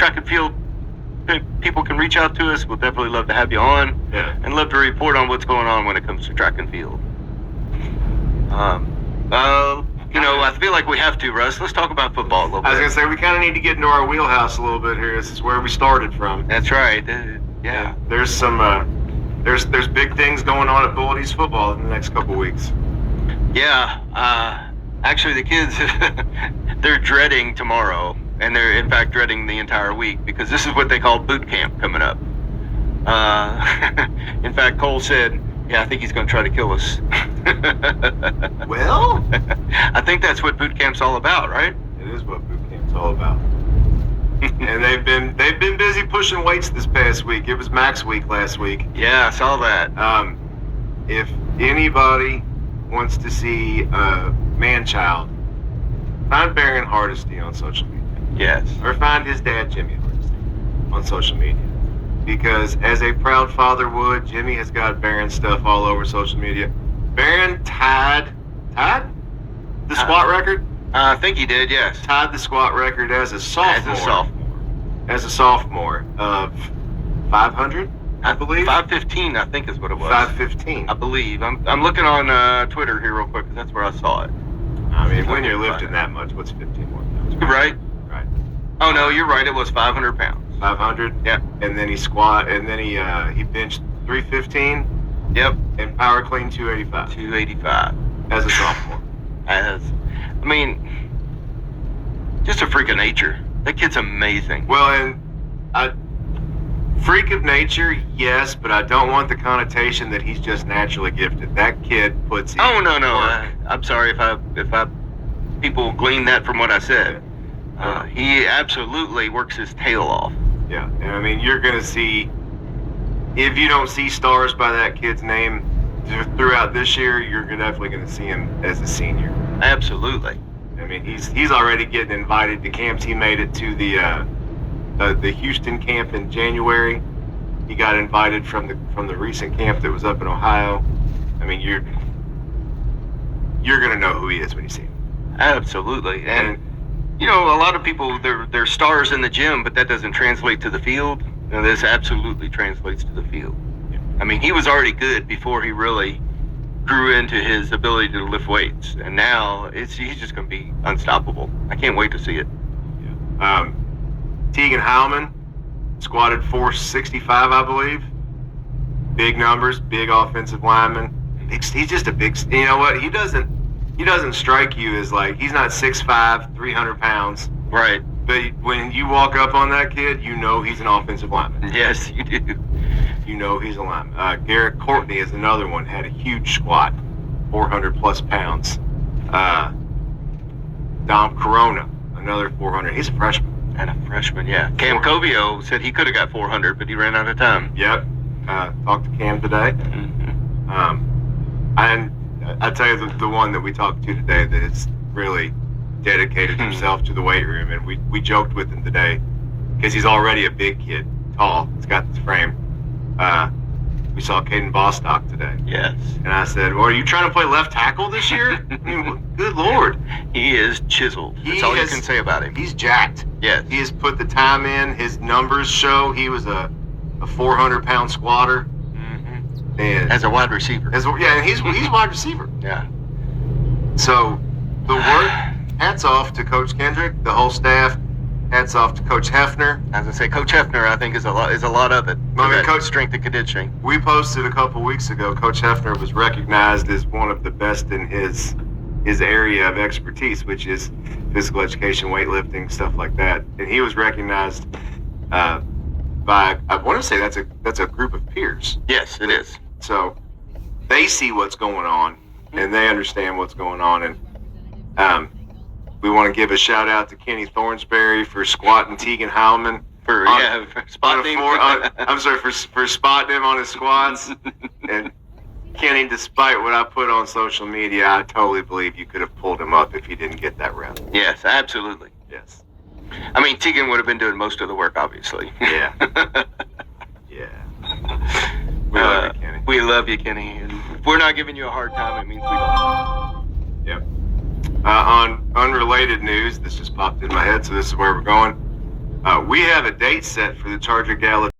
track and field people can reach out to us. We'll definitely love to have you on. Yeah. And love to report on what's going on when it comes to track and field. I feel like we have to, Russ. Let's talk about football a little bit. I was going to say, we kind of need to get into our wheelhouse a little bit here. This is where we started from. That's right. Yeah. There's some, there's big things going on at Bull East football in the next couple weeks. Yeah. Actually, the kids, they're dreading tomorrow. And they're, in fact, dreading the entire week because this is what they call boot camp coming up. In fact, Cole said, I think he's going to try to kill us. Well? I think that's what boot camp's all about, right? It is what boot camp's all about. And they've been busy pushing weights this past week. It was Max Week last week. Yeah, I saw that. If anybody wants to see a man-child, find Baron Hardesty on social media. Yes. Or find his dad, Jimmy Hardesty, on social media. Because as a proud father would, Jimmy has got Baron stuff all over social media. Baron tied the squat record? I think he did, yes. Tied the squat record as a sophomore of 500, I believe. 515, I think is what it was. 515. I believe. I'm looking on Twitter here real quick because that's where I saw it. I mean, when you're lifting that much, what's 15 more pounds? Right? Right. Oh, no, you're right. It was 500 pounds. 500? Yeah. And then he he benched 315. Yep. And power clean 285. 285. As a sophomore. Just a freak of nature. That kid's amazing. Well, and freak of nature, yes, but I don't want the connotation that he's just naturally gifted. That kid puts in Oh, no. work. I'm sorry if people glean that from what I said. He absolutely works his tail off. Yeah, and I mean, you're going to see, if you don't see stars by that kid's name throughout this year, you're definitely going to see him as a senior. Absolutely. I mean, he's already getting invited to camps. He made it to the Houston camp in January. He got invited from the recent camp that was up in Ohio. I mean, you're going to know who he is when you see him. Absolutely. And a lot of people, they're stars in the gym, but that doesn't translate to the field. This absolutely translates to the field. Yeah. I mean, he was already good before he really grew into his ability to lift weights. And now he's just going to be unstoppable. I can't wait to see it. Yeah. Tegan Heilman squatted 465, I believe. Big numbers, big offensive lineman. He's just a big, you know what? He doesn't strike you as like, he's not 6'5", 300 pounds. Right. But when you walk up on that kid, you know he's an offensive lineman. Yes, you do. You know he's a lineman. Garrett Courtney is another one, had a huge squat, 400 plus pounds. Dom Corona, another 400. He's a freshman. And a freshman, yeah. Cam Covio said he could have got 400, but he ran out of time. Yep. Talked to Cam today. Mm-hmm. And I tell you, the one that we talked to today that has really dedicated himself to the weight room, and we joked with him today because he's already a big kid, tall. He's got this frame. We saw Caden Bostock today. Yes. And I said, well, are you trying to play left tackle this year? I mean, good Lord. He is chiseled. That's all you can say about him. He's jacked. Yes. He has put the time in. His numbers show he was a 400-pound squatter. Mm-hmm. And as a wide receiver. And he's wide receiver. Yeah. So the work, hats off to Coach Kendrick, the whole staff. Hats off to Coach Hefner. As I say, Coach Hefner, I think, is a lot of it. I mean, Coach strength and conditioning. We posted a couple weeks ago. Coach Hefner was recognized as one of the best in his area of expertise, which is physical education, weightlifting, stuff like that. And he was recognized by, I want to say that's a group of peers. Yes, it is. So they see what's going on and they understand what's going on. And we want to give a shout out to Kenny Thornsberry for squatting Tegan Heilman. For spotting him. For spotting him on his squats. And Kenny, despite what I put on social media, I totally believe you could have pulled him up if you didn't get that rep. Yes, absolutely. Yes. I mean, Tegan would have been doing most of the work, obviously. Yeah. Yeah. We love you, Kenny. We love you, Kenny. And if we're not giving you a hard time, it means we don't. Yep. On unrelated news, this just popped in my head, so this is where we're going. We have a date set for the Charger Gala